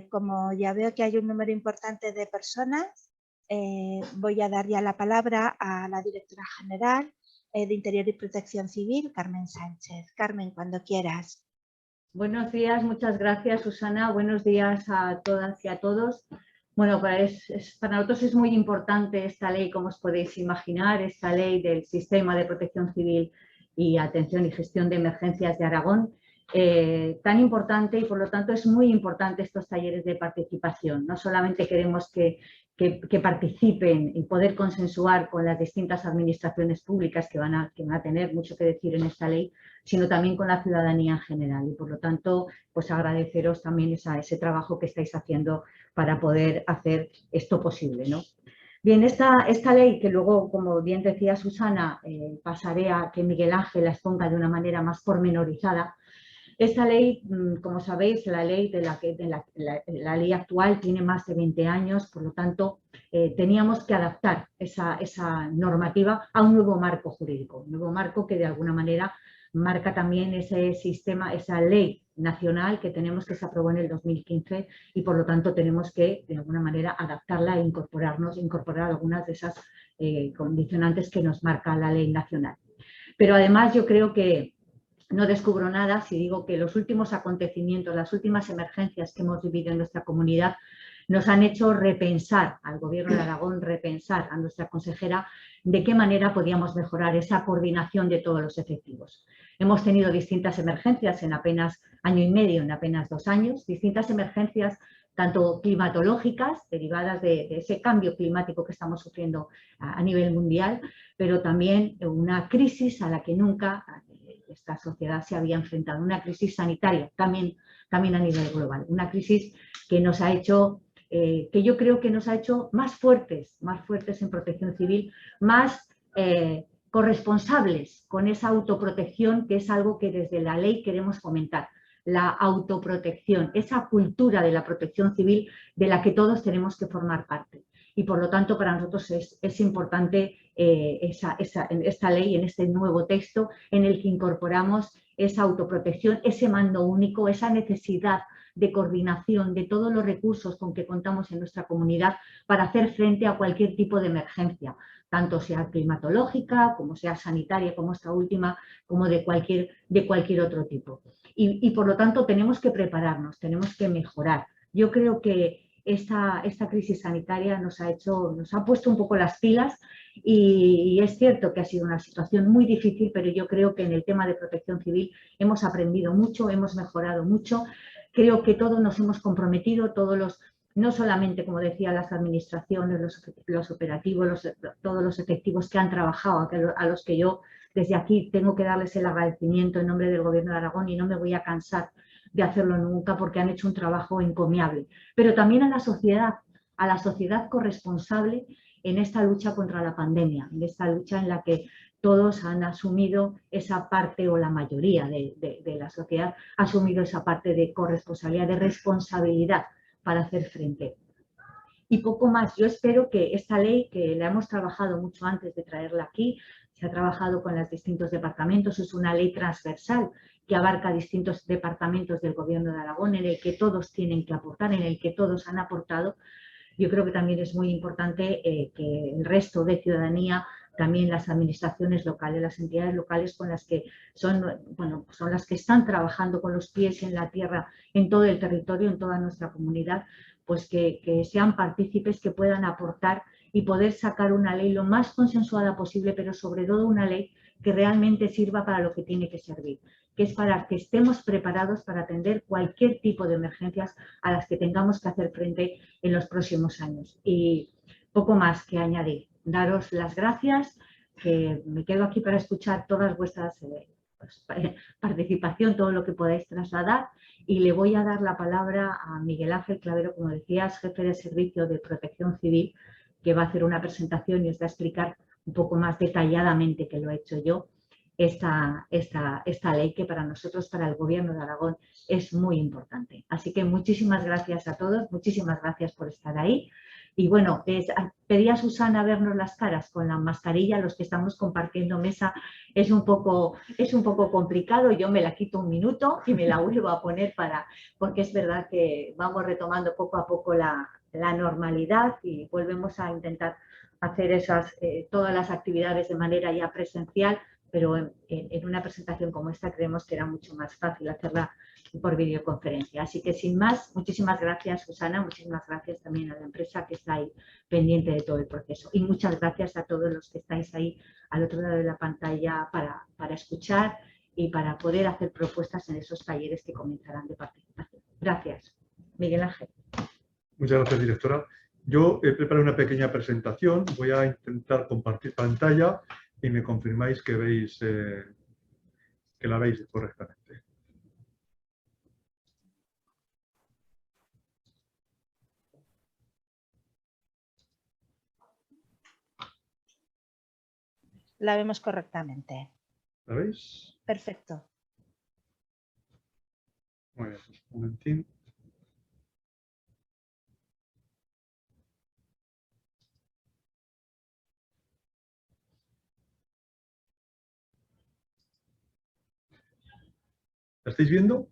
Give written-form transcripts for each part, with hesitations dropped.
Como ya veo que hay un número importante de personas, voy a dar ya la palabra a la directora general de Interior y Protección Civil, Carmen Sánchez. Carmen, cuando quieras. Buenos días, muchas gracias, Susana. Buenos días a todas y a todos. Bueno, para nosotros es muy importante esta ley, como os podéis imaginar, esta ley del Sistema de Protección Civil y Atención y Gestión de Emergencias de Aragón, tan importante, y por lo tanto es muy importante estos talleres de participación. No solamente queremos que participen y poder consensuar con las distintas administraciones públicas que van a tener mucho que decir en esta ley, sino también con la ciudadanía en general. Y por lo tanto, pues agradeceros también ese trabajo que estáis haciendo para poder hacer esto posible, ¿no? Bien, esta ley, que luego, como bien decía Susana, pasaré a que Miguel Ángel la exponga de una manera más pormenorizada. Esta ley, como sabéis, la ley la ley actual tiene más de 20 años, por lo tanto, teníamos que adaptar esa normativa a un nuevo marco jurídico, un nuevo marco que de alguna manera marca también ese sistema, esa ley nacional que tenemos, que se aprobó en el 2015, y por lo tanto tenemos que de alguna manera adaptarla e incorporar algunas de esas condicionantes que nos marca la ley nacional. Pero además yo creo que no descubro nada si digo que los últimos acontecimientos, las últimas emergencias que hemos vivido en nuestra comunidad nos han hecho repensar al Gobierno de Aragón, repensar a nuestra consejera de qué manera podíamos mejorar esa coordinación de todos los efectivos. Hemos tenido distintas emergencias en apenas año y medio, en apenas 2 años, distintas emergencias tanto climatológicas, derivadas de ese cambio climático que estamos sufriendo a nivel mundial, pero también una crisis a la que nunca esta sociedad se había enfrentado, una crisis sanitaria también a nivel global, una crisis que nos ha hecho, que yo creo que nos ha hecho más fuertes en protección civil, más corresponsables con esa autoprotección, que es algo que desde la ley queremos fomentar, la autoprotección, esa cultura de la protección civil de la que todos tenemos que formar parte. Y por lo tanto para nosotros es importante esta ley, en este nuevo texto en el que incorporamos esa autoprotección, ese mando único, esa necesidad de coordinación de todos los recursos con que contamos en nuestra comunidad para hacer frente a cualquier tipo de emergencia, tanto sea climatológica, como sea sanitaria, como esta última, como de cualquier otro tipo. Y por lo tanto tenemos que prepararnos, tenemos que mejorar. Yo creo que esta crisis sanitaria nos ha puesto un poco las pilas, y es cierto que ha sido una situación muy difícil, pero yo creo que en el tema de protección civil hemos aprendido mucho, hemos mejorado mucho. Creo que todos nos hemos comprometido, no solamente, como decía, las administraciones, los operativos, todos los efectivos que han trabajado, a los que yo desde aquí tengo que darles el agradecimiento en nombre del Gobierno de Aragón, y no me voy a cansar de hacerlo nunca, porque han hecho un trabajo encomiable, pero también a la sociedad corresponsable en esta lucha contra la pandemia, en esta lucha en la que todos han asumido esa parte, o la mayoría de la sociedad ha asumido esa parte de corresponsabilidad, de responsabilidad para hacer frente. Y poco más. Yo espero que esta ley, que la hemos trabajado mucho antes de traerla aquí, se ha trabajado con los distintos departamentos, es una ley transversal que abarca distintos departamentos del Gobierno de Aragón, en el que todos tienen que aportar, en el que todos han aportado. Yo creo que también es muy importante que el resto de ciudadanía, también las administraciones locales, las entidades locales con las que son las que están trabajando con los pies en la tierra, en todo el territorio, en toda nuestra comunidad, pues que sean partícipes, que puedan aportar y poder sacar una ley lo más consensuada posible, pero sobre todo una ley que realmente sirva para lo que tiene que servir, que es para que estemos preparados para atender cualquier tipo de emergencias a las que tengamos que hacer frente en los próximos años. Y poco más que añadir. Daros las gracias, que me quedo aquí para escuchar todas vuestras participación, todo lo que podáis trasladar, y le voy a dar la palabra a Miguel Ángel Clavero, como decías, jefe de servicio de Protección Civil, que va a hacer una presentación y os va a explicar un poco más detalladamente, que lo he hecho yo, esta ley, que para nosotros, para el Gobierno de Aragón, es muy importante. Así que muchísimas gracias a todos, muchísimas gracias por estar ahí, Y bueno, pedí a Susana vernos las caras con la mascarilla, los que estamos compartiendo mesa, es un poco complicado. Yo me la quito un minuto y me la vuelvo a poner porque es verdad que vamos retomando poco a poco la normalidad y volvemos a intentar hacer todas las actividades de manera ya presencial, pero en una presentación como esta creemos que era mucho más fácil hacerla por videoconferencia. Así que sin más, muchísimas gracias Susana, muchísimas gracias también a la empresa que está ahí pendiente de todo el proceso y muchas gracias a todos los que estáis ahí al otro lado de la pantalla para escuchar y para poder hacer propuestas en esos talleres que comenzarán de participación. Gracias. Miguel Ángel. Muchas gracias, directora. Yo he preparado una pequeña presentación, voy a intentar compartir pantalla y me confirmáis que la veis correctamente. La vemos correctamente. ¿La veis? Perfecto. Muy bien, un momentín. ¿La estáis viendo?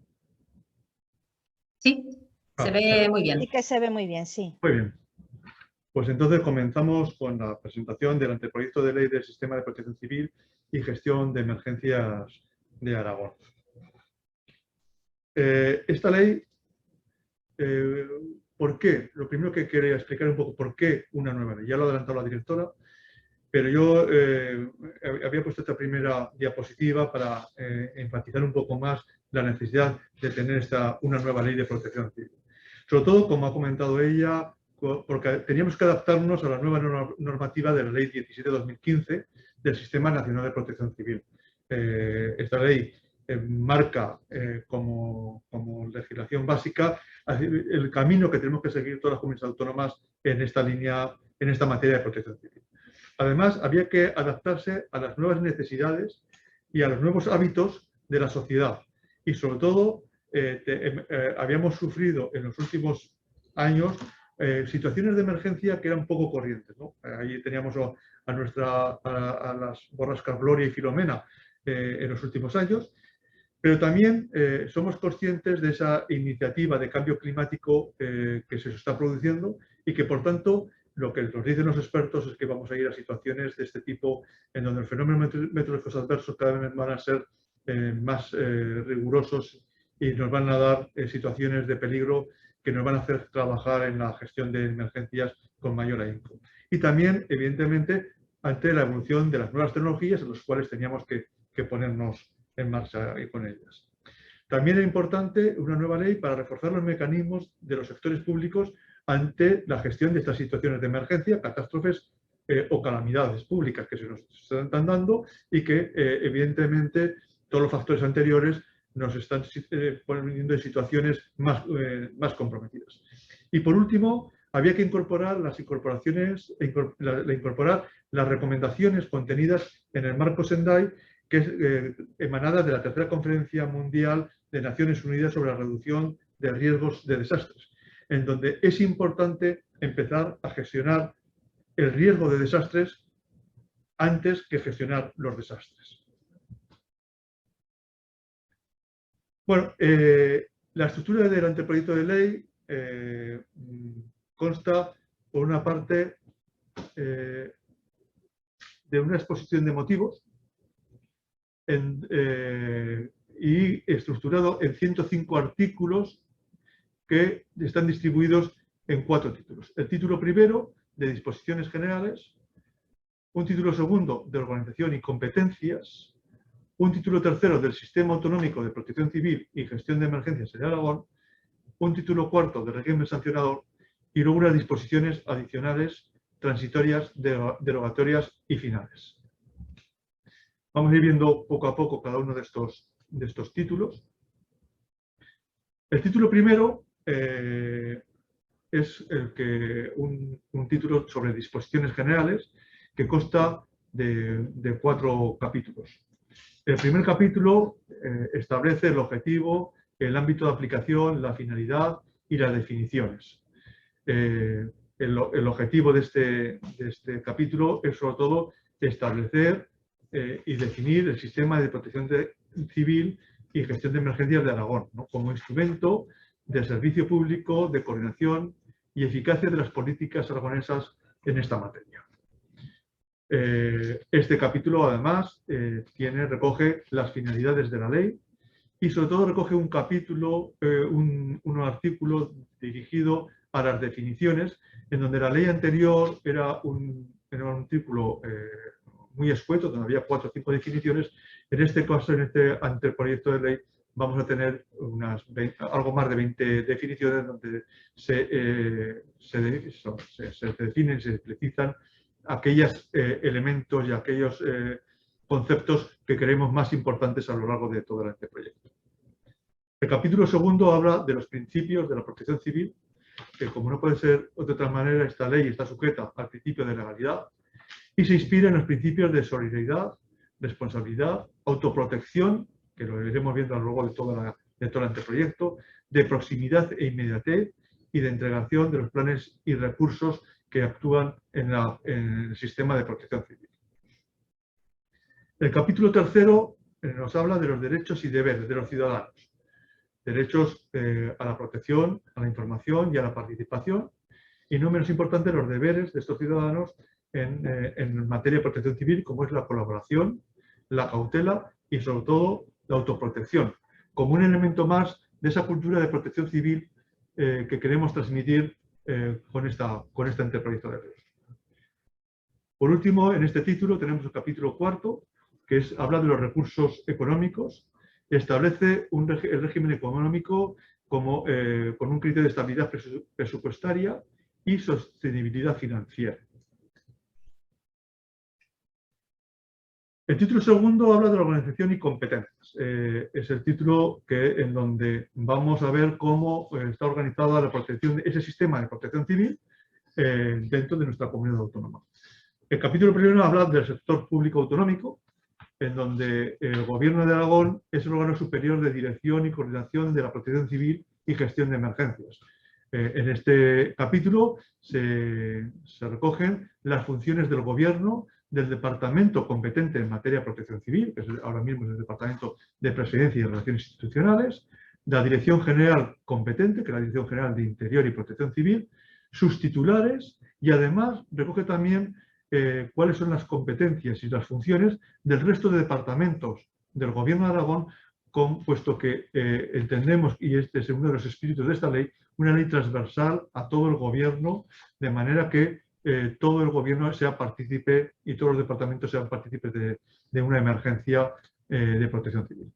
Sí, se ve muy bien. Sí que se ve muy bien, sí. Muy bien. Pues entonces comenzamos con la presentación del anteproyecto de ley del Sistema de Protección Civil y Gestión de Emergencias de Aragón. Esta ley, ¿por qué? Lo primero que quería explicar un poco, ¿por qué una nueva ley? Ya lo ha adelantado la directora, pero yo había puesto esta primera diapositiva para enfatizar un poco más la necesidad de tener una nueva ley de protección civil. Sobre todo, como ha comentado ella, porque teníamos que adaptarnos a la nueva normativa de la Ley 17/2015 del Sistema Nacional de Protección Civil. Esta ley marca como legislación básica el camino que tenemos que seguir todas las comunidades autónomas en esta línea, en esta materia de protección civil. Además, había que adaptarse a las nuevas necesidades y a los nuevos hábitos de la sociedad. Y sobre todo, habíamos sufrido en los últimos años situaciones de emergencia que eran poco corrientes, ¿no? Ahí teníamos a las borrascas Gloria y Filomena en los últimos años, pero también somos conscientes de esa iniciativa de cambio climático que se está produciendo y que, por tanto, lo que nos dicen los expertos es que vamos a ir a situaciones de este tipo en donde los fenómenos meteorológicos adversos cada vez van a ser más rigurosos y nos van a dar situaciones de peligro que nos van a hacer trabajar en la gestión de emergencias con mayor ahínco. Y también, evidentemente, ante la evolución de las nuevas tecnologías en las cuales teníamos que ponernos en marcha con ellas. También es importante una nueva ley para reforzar los mecanismos de los sectores públicos ante la gestión de estas situaciones de emergencia, catástrofes o calamidades públicas que se nos están dando y que, evidentemente, todos los factores anteriores nos están poniendo en situaciones más comprometidas. Y por último, había que incorporar incorporar las recomendaciones contenidas en el marco Sendai, que es emanada de la tercera Conferencia Mundial de Naciones Unidas sobre la reducción de riesgos de desastres, en donde es importante empezar a gestionar el riesgo de desastres antes que gestionar los desastres. Bueno, la estructura del anteproyecto de ley consta, por una parte, de una exposición de motivos y estructurado en 105 artículos que están distribuidos en 4 títulos. El título primero, de disposiciones generales, un título segundo, de organización y competencias, un título tercero, del Sistema Autonómico de Protección Civil y Gestión de Emergencias en Aragón, un título cuarto, de régimen sancionador, y luego unas disposiciones adicionales, transitorias, derogatorias y finales. Vamos a ir viendo poco a poco cada uno de estos títulos. El título primero es un título sobre disposiciones generales que consta de 4 capítulos. El primer capítulo establece el objetivo, el ámbito de aplicación, la finalidad y las definiciones. el objetivo de este capítulo es sobre todo establecer y definir el sistema de protección civil y gestión de emergencias de Aragón, ¿no?, como instrumento de servicio público, de coordinación y eficacia de las políticas aragonesas en esta materia. Este capítulo, además, recoge las finalidades de la ley y, sobre todo, recoge un capítulo, un artículo dirigido a las definiciones, en donde la ley anterior era un artículo muy escueto, donde había 4 o 5 definiciones. En este caso, en este anteproyecto de ley, vamos a tener algo más de 20 definiciones donde se definen, se precisan aquellos elementos y aquellos conceptos que creemos más importantes a lo largo de todo el anteproyecto. El capítulo segundo habla de los principios de la protección civil, que, como no puede ser de otra manera, esta ley está sujeta al principio de legalidad y se inspira en los principios de solidaridad, responsabilidad, autoprotección, que lo iremos viendo a lo largo de todo el anteproyecto, de proximidad e inmediatez y de entregación de los planes y recursos que actúan en el sistema de protección civil. El capítulo tercero nos habla de los derechos y deberes de los ciudadanos. Derechos a la protección, a la información y a la participación, y no menos importante los deberes de estos ciudadanos en materia de protección civil, como es la colaboración, la cautela y, sobre todo, la autoprotección, como un elemento más de esa cultura de protección civil que queremos transmitir con este anteproyecto de ley. Por último, en este título tenemos el capítulo cuarto, que habla de los recursos económicos. Establece el régimen económico con un criterio de estabilidad presupuestaria y sostenibilidad financiera. El título segundo habla de la organización y competencias. Es el título en donde vamos a ver cómo está organizada la protección, ese sistema de protección civil dentro de nuestra comunidad autónoma. El capítulo primero habla del sector público autonómico, en donde el Gobierno de Aragón es el órgano superior de dirección y coordinación de la protección civil y gestión de emergencias. En este capítulo se recogen las funciones del Gobierno, del departamento competente en materia de protección civil, que es ahora mismo el Departamento de Presidencia y Relaciones Institucionales, de la Dirección General competente, que es la Dirección General de Interior y Protección Civil, sus titulares, y además recoge también cuáles son las competencias y las funciones del resto de departamentos del Gobierno de Aragón, puesto que entendemos, y este es uno de los espíritus de esta ley, una ley transversal a todo el Gobierno, de manera que todo el Gobierno sea partícipe y todos los departamentos sean partícipes de una emergencia de protección civil.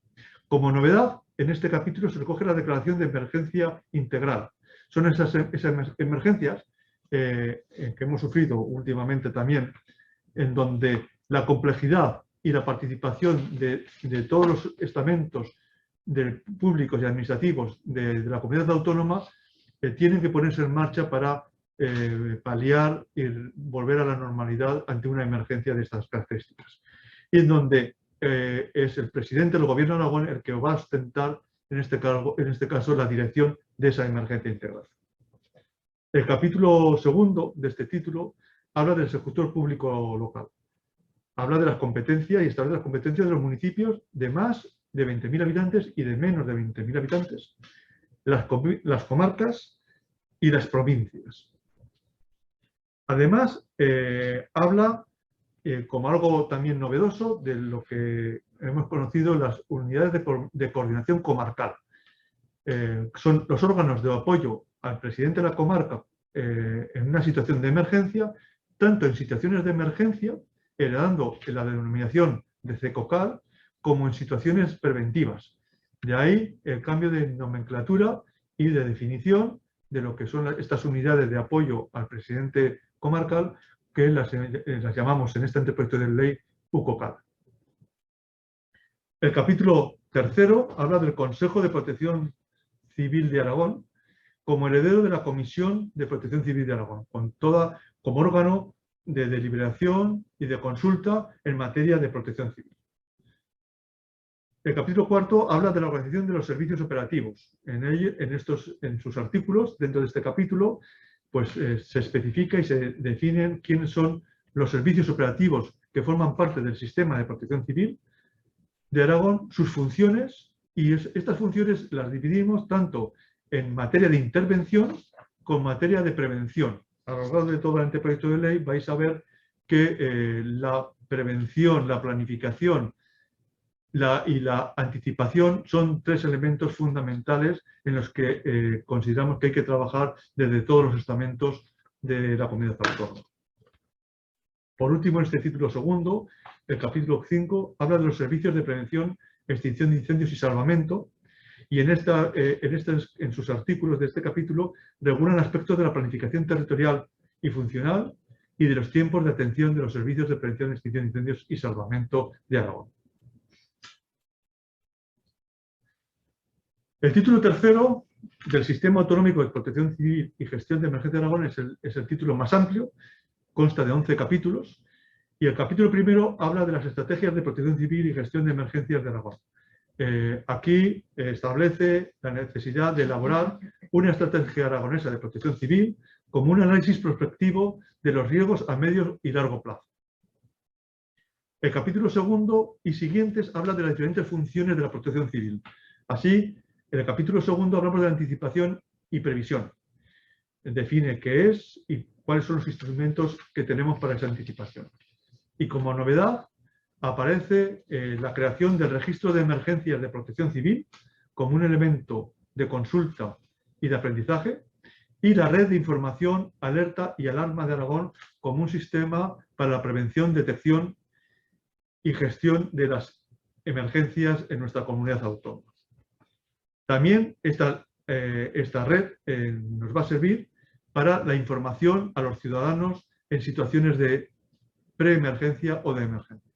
Como novedad, en este capítulo se recoge la declaración de emergencia integral. Son esas emergencias que hemos sufrido últimamente también, en donde la complejidad y la participación de todos los estamentos públicos y administrativos de la comunidad autónoma tienen que ponerse en marcha para paliar y volver a la normalidad ante una emergencia de estas características. Y en donde es el presidente del Gobierno de Aragón el que va a ostentar, en este caso, la dirección de esa emergencia integral. El capítulo segundo de este título habla del sector público local. Habla de las competencias y establece las competencias de los municipios de más de 20.000 habitantes y de menos de 20.000 habitantes, las comarcas y las provincias. Además, habla, como algo también novedoso, de lo que hemos conocido las unidades de coordinación comarcal. Son los órganos de apoyo al presidente de la comarca en una situación de emergencia, tanto en situaciones de emergencia, heredando la denominación de CECOCAL, como en situaciones preventivas. De ahí el cambio de nomenclatura y de definición de lo que son estas unidades de apoyo al presidente comarcal, que las llamamos en este anteproyecto de ley UCOCAL. El capítulo tercero habla del Consejo de Protección Civil de Aragón como heredero de la Comisión de Protección Civil de Aragón, como órgano de deliberación y de consulta en materia de protección civil. El capítulo cuarto habla de la organización de los servicios operativos. En sus artículos, dentro de este capítulo, pues se especifica y se definen quiénes son los servicios operativos que forman parte del sistema de protección civil de Aragón, sus funciones, y estas funciones las dividimos tanto en materia de intervención como materia de prevención. A lo largo de todo el anteproyecto de ley vais a ver que la prevención, la planificación y la anticipación son tres elementos fundamentales en los que consideramos que hay que trabajar desde todos los estamentos de la comunidad autónoma. Por último, en este título segundo, el capítulo 5 habla de los servicios de prevención, extinción de incendios y salvamento, y en sus artículos de este capítulo regulan aspectos de la planificación territorial y funcional y de los tiempos de atención de los servicios de prevención, extinción de incendios y salvamento de Aragón. El título tercero del Sistema Autonómico de Protección Civil y Gestión de Emergencia de Aragón es el título más amplio, consta de 11 capítulos, y el capítulo primero habla de las estrategias de protección civil y gestión de emergencias de Aragón. Aquí establece la necesidad de elaborar una estrategia aragonesa de protección civil como un análisis prospectivo de los riesgos a medio y largo plazo. El capítulo segundo y siguientes habla de las diferentes funciones de la protección civil. Así, en el capítulo segundo hablamos de anticipación y previsión. Define qué es y cuáles son los instrumentos que tenemos para esa anticipación. Y como novedad, aparece la creación del registro de emergencias de protección civil como un elemento de consulta y de aprendizaje, y la red de información, alerta y alarma de Aragón como un sistema para la prevención, detección y gestión de las emergencias en nuestra comunidad autónoma. También esta red nos va a servir para la información a los ciudadanos en situaciones de preemergencia o de emergencia.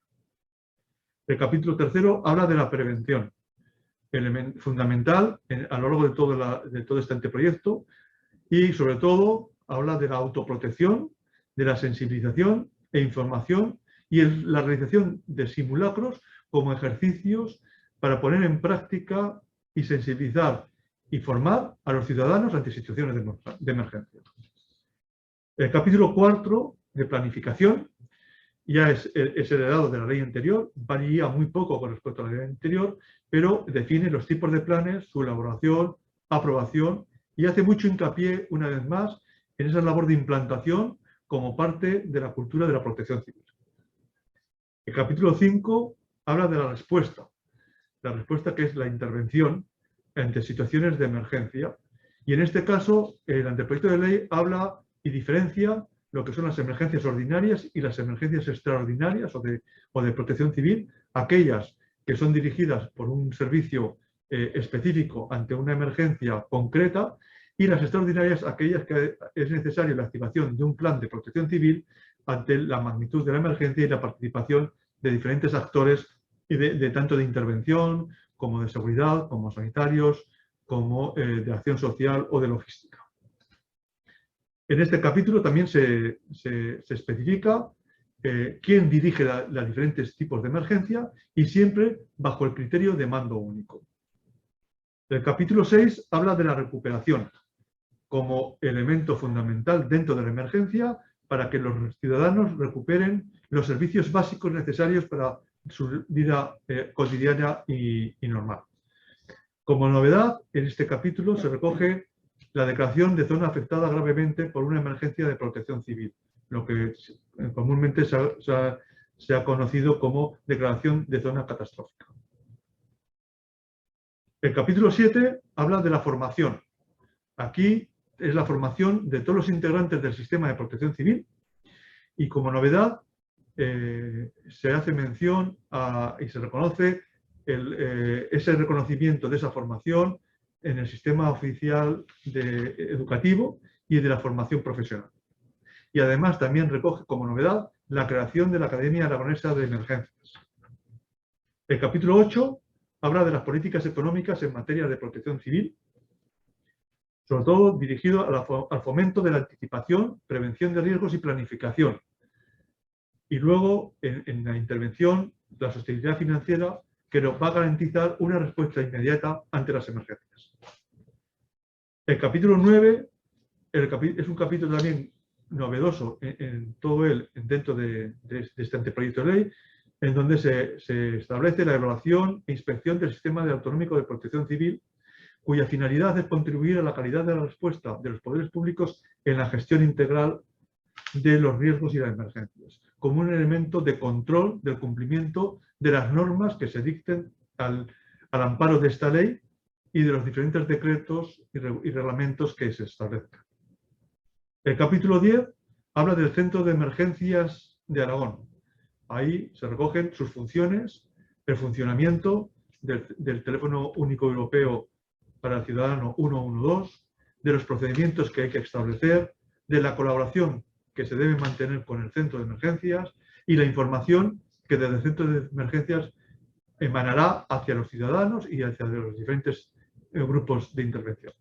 El capítulo tercero habla de la prevención, elemento fundamental a lo largo de todo este anteproyecto, y sobre todo habla de la autoprotección, de la sensibilización e información y la realización de simulacros como ejercicios para poner en práctica y sensibilizar y formar a los ciudadanos ante situaciones de emergencia. El capítulo 4 de planificación ya es heredado de la ley anterior, varía muy poco con respecto a la ley anterior, pero define los tipos de planes, su elaboración, aprobación, y hace mucho hincapié, una vez más, en esa labor de implantación como parte de la cultura de la protección civil. El capítulo 5 habla de la respuesta que es la intervención ante situaciones de emergencia, y en este caso el anteproyecto de ley habla y diferencia lo que son las emergencias ordinarias y las emergencias extraordinarias o de protección civil, aquellas que son dirigidas por un servicio específico ante una emergencia concreta, y las extraordinarias aquellas que es necesaria la activación de un plan de protección civil ante la magnitud de la emergencia y la participación de diferentes actores de tanto de intervención como de seguridad, como sanitarios, como de acción social o de logística. En este capítulo también se especifica quién dirige los diferentes tipos de emergencia y siempre bajo el criterio de mando único. El capítulo 6 habla de la recuperación como elemento fundamental dentro de la emergencia para que los ciudadanos recuperen los servicios básicos necesarios para su vida cotidiana y normal. Como novedad, en este capítulo se recoge la declaración de zona afectada gravemente por una emergencia de protección civil, lo que comúnmente se ha conocido como declaración de zona catastrófica. El capítulo 7 habla de la formación. Aquí es la formación de todos los integrantes del sistema de protección civil, y como novedad se hace mención y se reconoce ese reconocimiento de esa formación en el sistema oficial educativo y de la formación profesional. Y además también recoge como novedad la creación de la Academia Aragonesa de Emergencias. El capítulo 8 habla de las políticas económicas en materia de protección civil, sobre todo dirigido al fomento de la anticipación, prevención de riesgos y planificación. Y luego, en la intervención, la sostenibilidad financiera, que nos va a garantizar una respuesta inmediata ante las emergencias. El capítulo 9 Es un capítulo también novedoso en todo él, dentro de este anteproyecto de ley, en donde se establece la evaluación e inspección del sistema autonómico de protección civil, cuya finalidad es contribuir a la calidad de la respuesta de los poderes públicos en la gestión integral de los riesgos y las emergencias, como un elemento de control del cumplimiento de las normas que se dicten al amparo de esta ley y de los diferentes decretos y reglamentos que se establezcan. El capítulo 10 habla del Centro de Emergencias de Aragón. Ahí se recogen sus funciones, el funcionamiento del teléfono único europeo para el ciudadano 112, de los procedimientos que hay que establecer, de la colaboración que se debe mantener con el centro de emergencias y la información que desde el centro de emergencias emanará hacia los ciudadanos y hacia los diferentes grupos de intervención.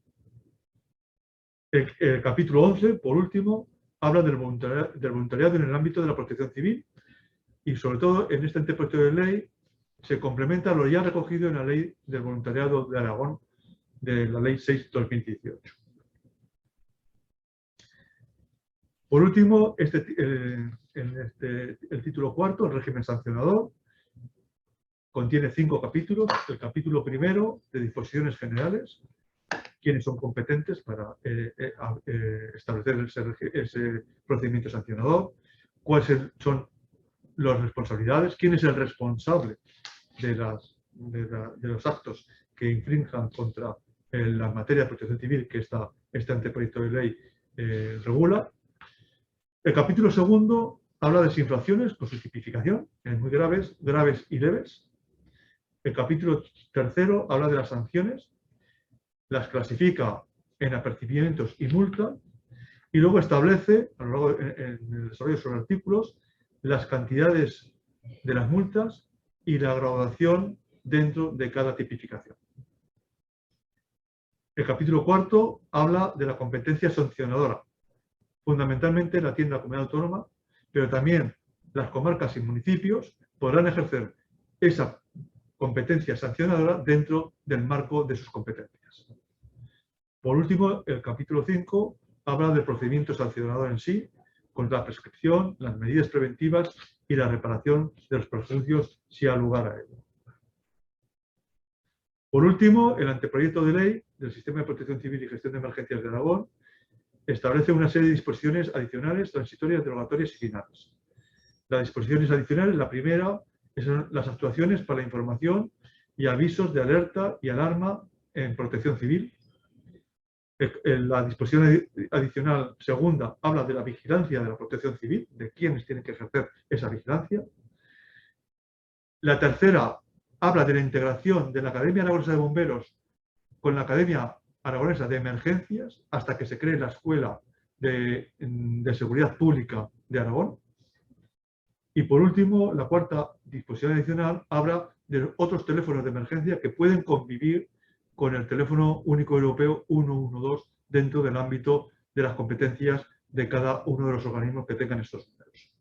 El capítulo 11, por último, habla del voluntariado en el ámbito de la protección civil y, sobre todo, en este anteproyecto de ley se complementa lo ya recogido en la Ley del Voluntariado de Aragón, de la Ley 6/2018. Por último, el título cuarto, el régimen sancionador, contiene 5 capítulos. El capítulo primero, de disposiciones generales, quiénes son competentes para establecer ese procedimiento sancionador, cuáles son las responsabilidades, quién es el responsable de los actos que infrinjan contra la materia de protección civil que este anteproyecto de ley regula. El capítulo segundo habla de infracciones con su tipificación, muy graves, graves y leves. El capítulo tercero habla de las sanciones, las clasifica en apercibimientos y multa, y luego establece, a lo largo en el desarrollo de sus artículos, las cantidades de las multas y la graduación dentro de cada tipificación. El capítulo cuarto habla de la competencia sancionadora. Fundamentalmente la tiene la comunidad autónoma, pero también las comarcas y municipios podrán ejercer esa competencia sancionadora dentro del marco de sus competencias. Por último, el capítulo 5 habla del procedimiento sancionador en sí, contra la prescripción, las medidas preventivas y la reparación de los perjuicios si ha lugar a ello. Por último, el anteproyecto de ley del Sistema de Protección Civil y Gestión de Emergencias de Aragón establece una serie de disposiciones adicionales, transitorias, derogatorias y finales. Las disposiciones adicionales, la primera, son las actuaciones para la información y avisos de alerta y alarma en protección civil. La disposición adicional segunda habla de la vigilancia de la protección civil, de quiénes tienen que ejercer esa vigilancia. La tercera habla de la integración de la Academia Aragonesa de Bomberos con la Academia Aragonesa de Emergencias hasta que se cree la Escuela de Seguridad Pública de Aragón. Y por último, la cuarta disposición adicional habla de otros teléfonos de emergencia que pueden convivir con el teléfono único europeo 112 dentro del ámbito de las competencias de cada uno de los organismos que tengan estos números.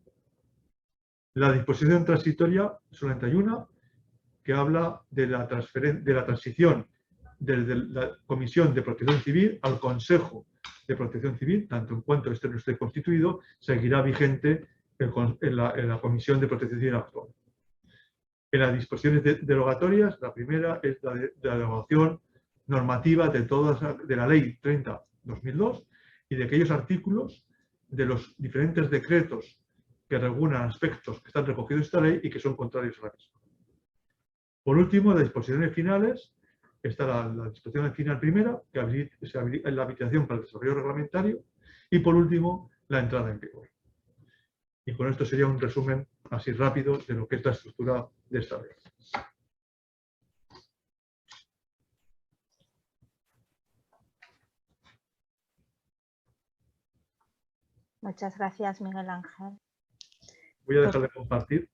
La disposición transitoria solamente hay una, que habla de la transición desde la Comisión de Protección Civil al Consejo de Protección Civil, tanto en cuanto este no esté constituido, seguirá vigente en la Comisión de Protección Civil actual. En las disposiciones derogatorias, la primera es la derogación normativa de la Ley 30/2002 y de aquellos artículos de los diferentes decretos que regulan aspectos que están recogidos en esta ley y que son contrarios a la misma. Por último, en las disposiciones finales, está la disposición final primera, que es la habilitación para el desarrollo reglamentario, y por último, la entrada en vigor. Y con esto sería un resumen así rápido de lo que es la estructura de esta ley. Muchas gracias, Miguel Ángel. Voy a dejar de compartir.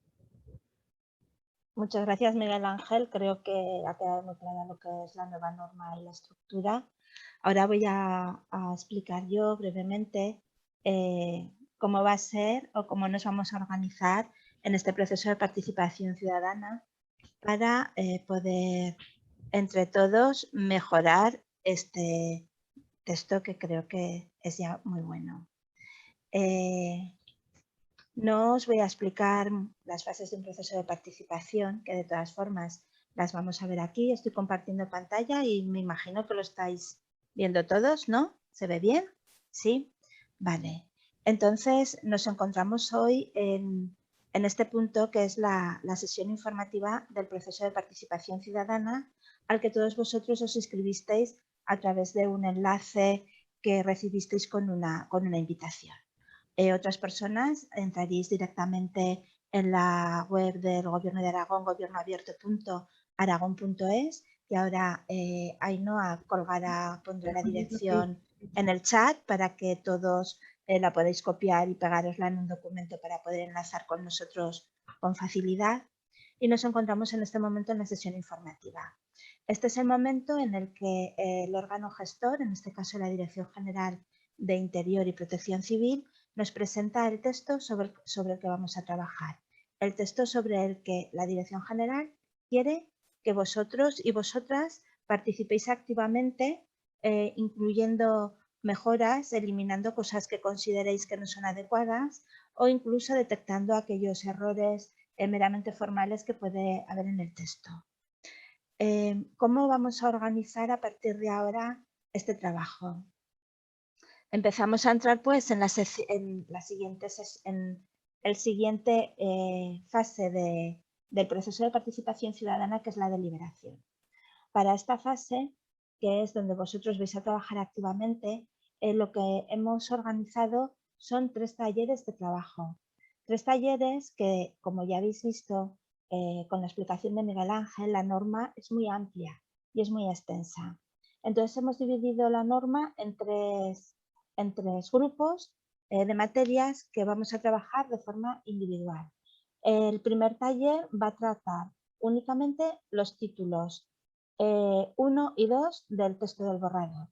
Muchas gracias, Miguel Ángel. Creo que ha quedado muy clara lo que es la nueva norma y la estructura. Ahora voy a explicar yo brevemente cómo va a ser o cómo nos vamos a organizar en este proceso de participación ciudadana para poder, entre todos, mejorar este texto que creo que es ya muy bueno. No os voy a explicar las fases de un proceso de participación, que de todas formas las vamos a ver aquí. Estoy compartiendo pantalla y me imagino que lo estáis viendo todos, ¿no? ¿Se ve bien? Sí. Vale. Entonces nos encontramos hoy en este punto que es la sesión informativa del proceso de participación ciudadana al que todos vosotros os inscribisteis a través de un enlace que recibisteis con una invitación. Otras personas entraréis directamente en la web del Gobierno de Aragón, gobiernoabierto.aragón.es, y ahora Ainhoa pondrá la dirección en el chat para que todos la podáis copiar y pegarosla en un documento para poder enlazar con nosotros con facilidad. Y nos encontramos en este momento en la sesión informativa. Este es el momento en el que el órgano gestor, en este caso la Dirección General de Interior y Protección Civil, nos presenta el texto sobre el que vamos a trabajar. El texto sobre el que la Dirección General quiere que vosotros y vosotras participéis activamente, incluyendo mejoras, eliminando cosas que consideréis que no son adecuadas o incluso detectando aquellos errores meramente formales que puede haber en el texto. ¿Cómo vamos a organizar a partir de ahora este trabajo? Empezamos a entrar pues en el siguiente fase del proceso de participación ciudadana, que es la deliberación. Para esta fase, que es donde vosotros vais a trabajar activamente, lo que hemos organizado son 3 talleres de trabajo. 3 talleres que, como ya habéis visto con la explicación de Miguel Ángel, la norma es muy amplia y es muy extensa. Entonces hemos dividido la norma en tres grupos de materias que vamos a trabajar de forma individual. El primer taller va a tratar únicamente los títulos 1 y 2 del texto del borrador.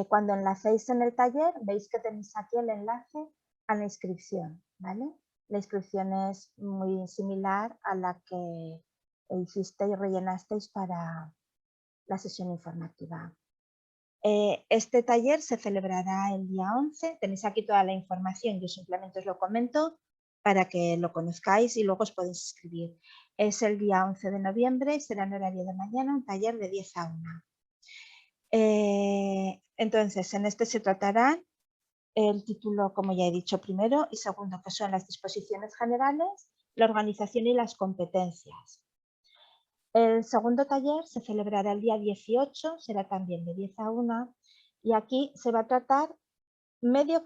Cuando enlacéis en el taller, veis que tenéis aquí el enlace a la inscripción, ¿vale? La inscripción es muy similar a la que hicisteis y rellenasteis para la sesión informativa. Este taller se celebrará el día 11. Tenéis aquí toda la información, yo simplemente os lo comento para que lo conozcáis y luego os podéis inscribir. Es el día 11 de noviembre y será en horario de mañana, un taller de 10 a 1. Entonces, en este se tratarán el título, como ya he dicho, primero y segundo, que son las disposiciones generales, la organización y las competencias. El segundo taller se celebrará el día 18, será también de 10 a 1, y aquí se va a tratar medio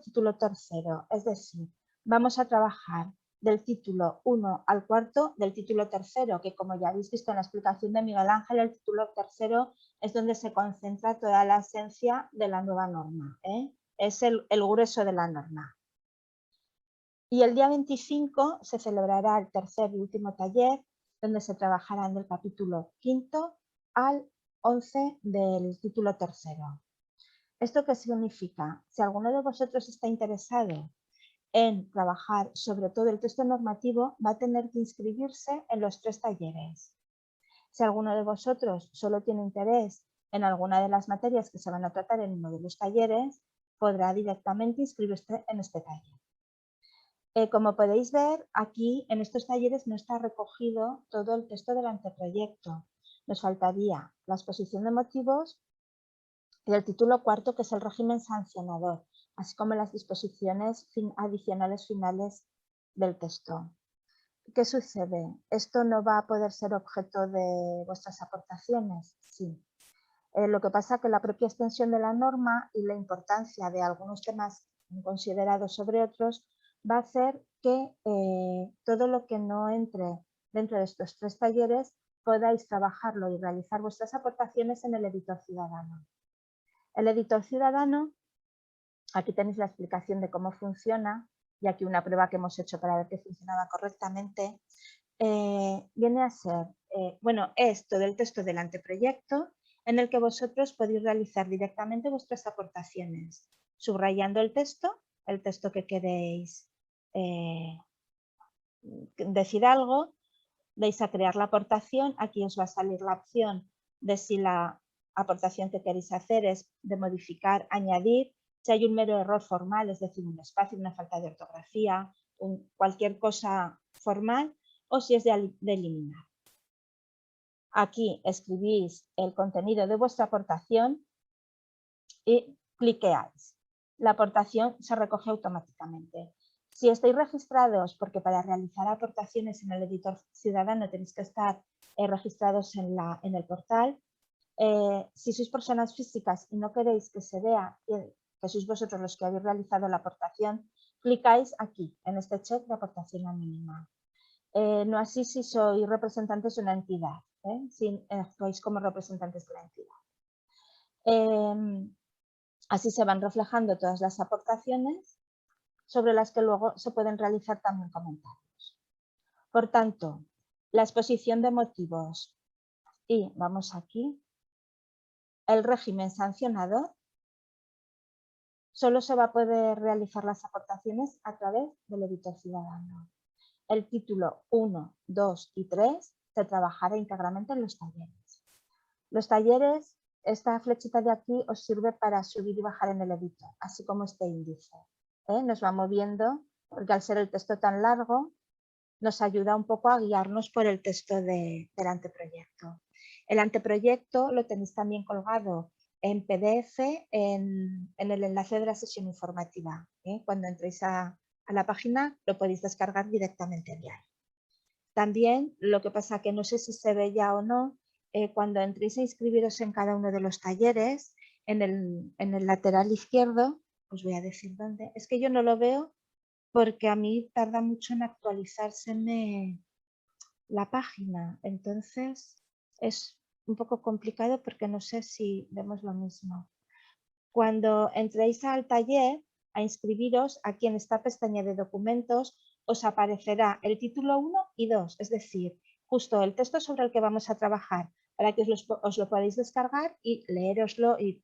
título tercero, es decir, vamos a trabajar del título 1 al cuarto del título tercero, que como ya habéis visto en la explicación de Miguel Ángel, el título tercero es donde se concentra toda la esencia de la nueva norma, es el grueso de la norma. Y el día 25 se celebrará el tercer y último taller, donde se trabajarán del capítulo 5 al 11 del título tercero. ¿Esto qué significa? Si alguno de vosotros está interesado en trabajar sobre todo el texto normativo, va a tener que inscribirse en los 3 talleres. Si alguno de vosotros solo tiene interés en alguna de las materias que se van a tratar en uno de los talleres, podrá directamente inscribirse en este taller. Como podéis ver, aquí en estos talleres no está recogido todo el texto del anteproyecto. Nos faltaría la exposición de motivos y el título cuarto, que es el régimen sancionador, así como las disposiciones adicionales finales del texto. ¿Qué sucede? ¿Esto no va a poder ser objeto de vuestras aportaciones? Sí. Lo que pasa es que la propia extensión de la norma y la importancia de algunos temas considerados sobre otros va a hacer que todo lo que no entre dentro de estos 3 talleres podáis trabajarlo y realizar vuestras aportaciones en el editor ciudadano. El editor ciudadano, aquí tenéis la explicación de cómo funciona y aquí una prueba que hemos hecho para ver que funcionaba correctamente. Viene a ser, es todo el texto del anteproyecto en el que vosotros podéis realizar directamente vuestras aportaciones, subrayando el texto que queréis decir algo, vais a crear la aportación, aquí os va a salir la opción de si la aportación que queréis hacer es de modificar, añadir, si hay un mero error formal, es decir, un espacio, una falta de ortografía, cualquier cosa formal, o si es de eliminar. Aquí escribís el contenido de vuestra aportación y cliqueáis. La aportación se recoge automáticamente. Si estáis registrados, porque para realizar aportaciones en el editor ciudadano tenéis que estar registrados en el portal, si sois personas físicas y no queréis que se vea que sois vosotros los que habéis realizado la aportación, clicáis aquí, en este check de aportación anónima. No así si sois representantes de una entidad, si actuáis como representantes de la entidad. Así se van reflejando todas las aportaciones sobre las que luego se pueden realizar también comentarios. Por tanto, la exposición de motivos y, vamos aquí, el régimen sancionador, solo se va a poder realizar las aportaciones a través del editor ciudadano. El título 1, 2 y 3 se trabajará íntegramente en los talleres. Los talleres, esta flechita de aquí os sirve para subir y bajar en el editor, así como este índice. Nos va moviendo, porque al ser el texto tan largo, nos ayuda un poco a guiarnos por el texto del anteproyecto. El anteproyecto lo tenéis también colgado en PDF en el enlace de la sesión informativa. Cuando entréis a la página lo podéis descargar directamente de ahí. También, lo que pasa que no sé si se ve ya o no, cuando entréis a inscribiros en cada uno de los talleres, en el lateral izquierdo, os voy a decir dónde, es que yo no lo veo porque a mí tarda mucho en actualizarse la página, entonces es un poco complicado porque no sé si vemos lo mismo. Cuando entréis al taller a inscribiros, aquí en esta pestaña de documentos os aparecerá el título 1 y 2, es decir, justo el texto sobre el que vamos a trabajar, para que os lo podáis descargar y leéroslo y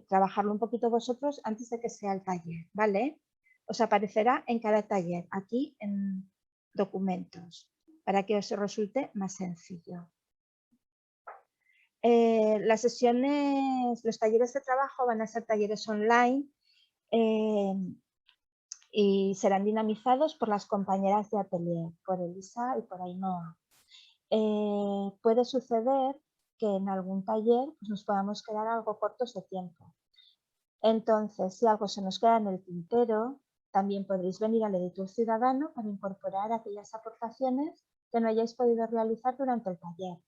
trabajarlo un poquito vosotros antes de que sea el taller, ¿vale? Os aparecerá en cada taller, aquí en documentos, para que os resulte más sencillo. Las sesiones, los talleres de trabajo van a ser talleres online y serán dinamizados por las compañeras de atelier, por Elisa y por Ainhoa. Puede suceder que en algún taller pues, nos podamos quedar algo cortos de tiempo. Entonces, si algo se nos queda en el tintero, también podréis venir al editor ciudadano para incorporar aquellas aportaciones que no hayáis podido realizar durante el taller.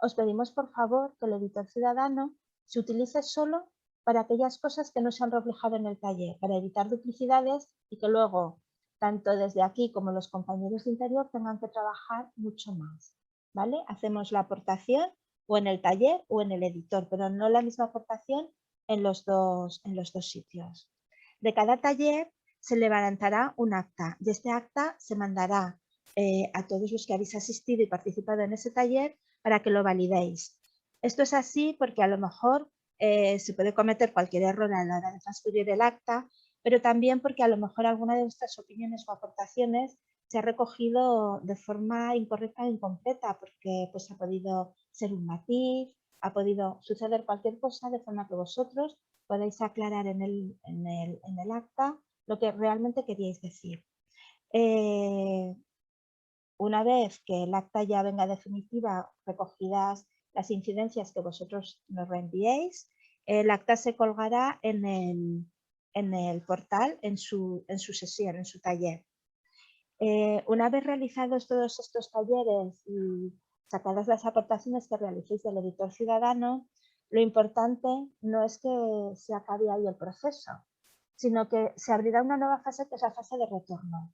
Os pedimos, por favor, que el editor ciudadano se utilice solo para aquellas cosas que no se han reflejado en el taller, para evitar duplicidades y que luego, tanto desde aquí como los compañeros de interior, tengan que trabajar mucho más. ¿Vale? Hacemos la aportación o en el taller o en el editor, pero no la misma aportación en los dos sitios. De cada taller se levantará un acta y este acta se mandará a todos los que habéis asistido y participado en ese taller para que lo validéis. Esto es así porque a lo mejor se puede cometer cualquier error a la hora de transferir el acta, pero también porque a lo mejor alguna de vuestras opiniones o aportaciones se ha recogido de forma incorrecta o incompleta porque pues, ha podido ser un matiz, ha podido suceder cualquier cosa de forma que vosotros podáis aclarar en el acta lo que realmente queríais decir. Una vez que el acta ya venga definitiva, recogidas las incidencias que vosotros nos reenviéis, el acta se colgará en el portal, en su sesión, en su taller. Una vez realizados todos estos talleres y sacadas las aportaciones que realicéis del editor ciudadano, lo importante no es que se acabe ahí el proceso, sino que se abrirá una nueva fase que es la fase de retorno.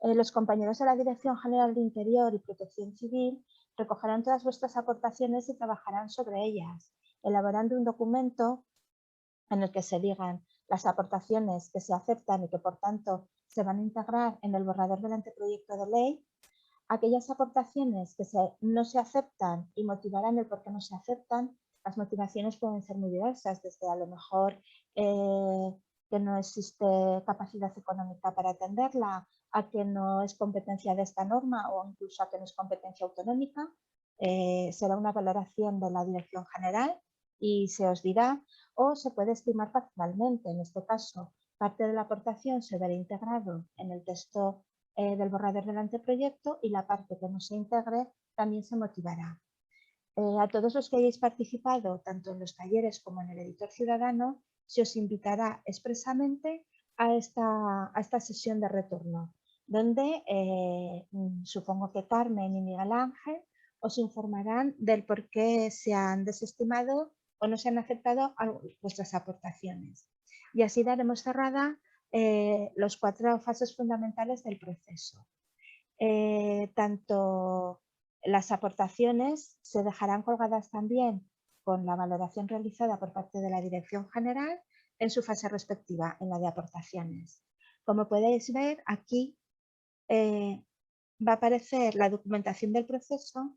Los compañeros de la Dirección General de Interior y Protección Civil recogerán todas vuestras aportaciones y trabajarán sobre ellas, elaborando un documento en el que se digan las aportaciones que se aceptan y que por tanto se van a integrar en el borrador del anteproyecto de ley, aquellas aportaciones que no se aceptan y motivarán el por qué no se aceptan. Las motivaciones pueden ser muy diversas, desde a lo mejor que no existe capacidad económica para atenderla, a que no es competencia de esta norma o incluso a que no es competencia autonómica, será una valoración de la Dirección General y se os dirá, o se puede estimar parcialmente. En este caso, parte de la aportación se verá integrado en el texto del borrador del anteproyecto y la parte que no se integre también se motivará. A todos los que hayáis participado, tanto en los talleres como en el editor ciudadano, se os invitará expresamente a esta sesión de retorno, donde supongo que Carmen y Miguel Ángel os informarán del por qué se han desestimado o no se han aceptado vuestras aportaciones. Y así daremos cerrada las 4 fases fundamentales del proceso. Tanto las aportaciones se dejarán colgadas también con la valoración realizada por parte de la Dirección General en su fase respectiva, en la de aportaciones. Como podéis ver, aquí va a aparecer la documentación del proceso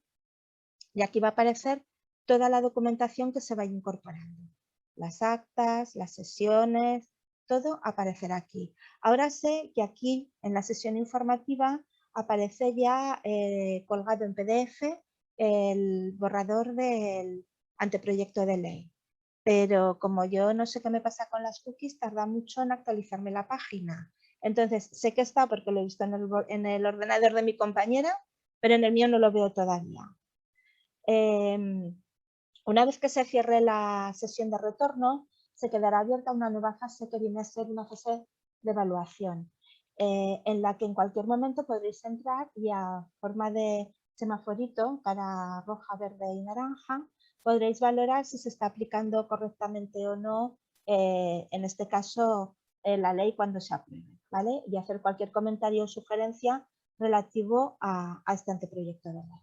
y aquí va a aparecer toda la documentación que se vaya incorporando. Las actas, las sesiones, todo aparecerá aquí. Ahora sé que aquí en la sesión informativa aparece ya colgado en PDF el borrador del anteproyecto de ley. Pero como yo no sé qué me pasa con las cookies, tarda mucho en actualizarme la página. Entonces sé que está porque lo he visto en el ordenador de mi compañera, pero en el mío no lo veo todavía. Una vez que se cierre la sesión de retorno, se quedará abierta una nueva fase que viene a ser una fase de evaluación, en la que en cualquier momento podréis entrar y a forma de semaforito, cara roja, verde y naranja, podréis valorar si se está aplicando correctamente o no, en este caso, la ley cuando se apruebe, ¿vale? Y hacer cualquier comentario o sugerencia relativo a este anteproyecto de ley.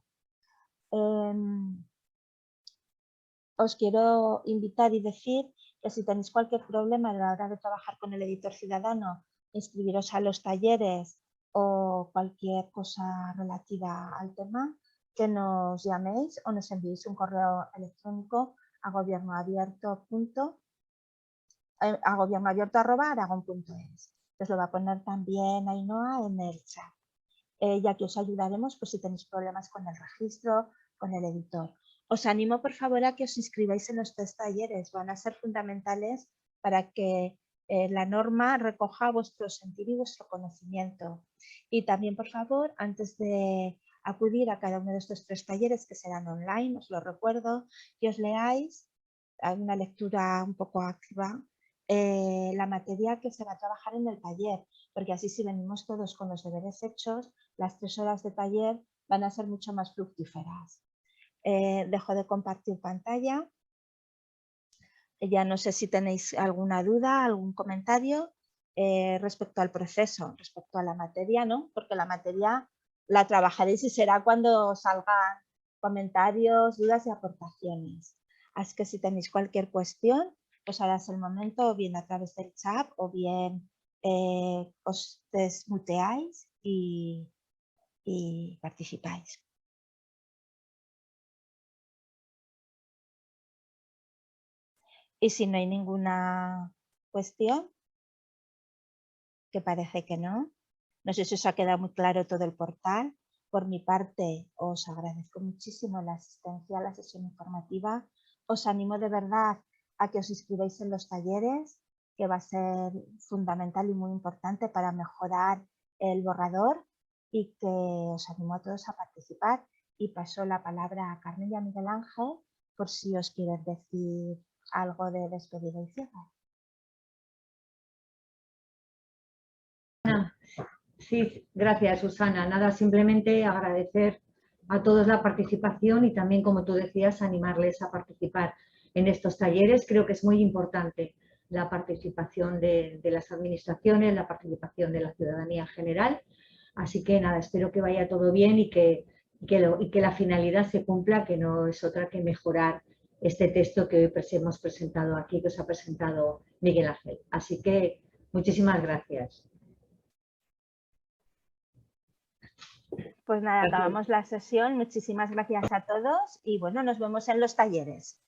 Os quiero invitar y decir que si tenéis cualquier problema a la hora de trabajar con el editor ciudadano, inscribiros a los talleres o cualquier cosa relativa al tema, que nos llaméis o nos enviéis un correo electrónico a gobiernoabierto@aragon.es. Os lo va a poner también Ainhoa en el chat, ya que os ayudaremos pues, si tenéis problemas con el registro, con el editor. Os animo, por favor, a que os inscribáis en los 3 talleres. Van a ser fundamentales para que la norma recoja vuestro sentir y vuestro conocimiento. Y también, por favor, antes de acudir a cada uno de estos 3 talleres, que serán online, os lo recuerdo, que os leáis, hay una lectura un poco activa, la materia que se va a trabajar en el taller, porque así si venimos todos con los deberes hechos, las 3 horas de taller van a ser mucho más fructíferas. Dejo de compartir pantalla. Ya no sé si tenéis alguna duda, algún comentario respecto al proceso, respecto a la materia, ¿no? Porque la materia la trabajaréis y será cuando salgan comentarios, dudas y aportaciones. Así que si tenéis cualquier cuestión, pues ahora es el momento, o bien a través del chat, o bien os desmuteáis y participáis. Y si no hay ninguna cuestión, que parece que no sé si os ha quedado muy claro todo el portal. Por mi parte, os agradezco muchísimo la asistencia a la sesión informativa. Os animo de verdad a que os inscribáis en los talleres, que va a ser fundamental y muy importante para mejorar el borrador, y que os animo a todos a participar. Y paso la palabra a Carmen y a Miguel Ángel por si os quieren decir algo de despedida y cierre. Sí, gracias, Susana. Nada, simplemente agradecer a todos la participación y también, como tú decías, animarles a participar en estos talleres. Creo que es muy importante la participación de las administraciones, la participación de la ciudadanía en general. Así que nada, espero que vaya todo bien y que la finalidad se cumpla, que no es otra que mejorar este texto que hoy hemos presentado aquí, que os ha presentado Miguel Ángel. Así que muchísimas gracias. Pues nada, acabamos la sesión. Muchísimas gracias a todos y bueno, nos vemos en los talleres.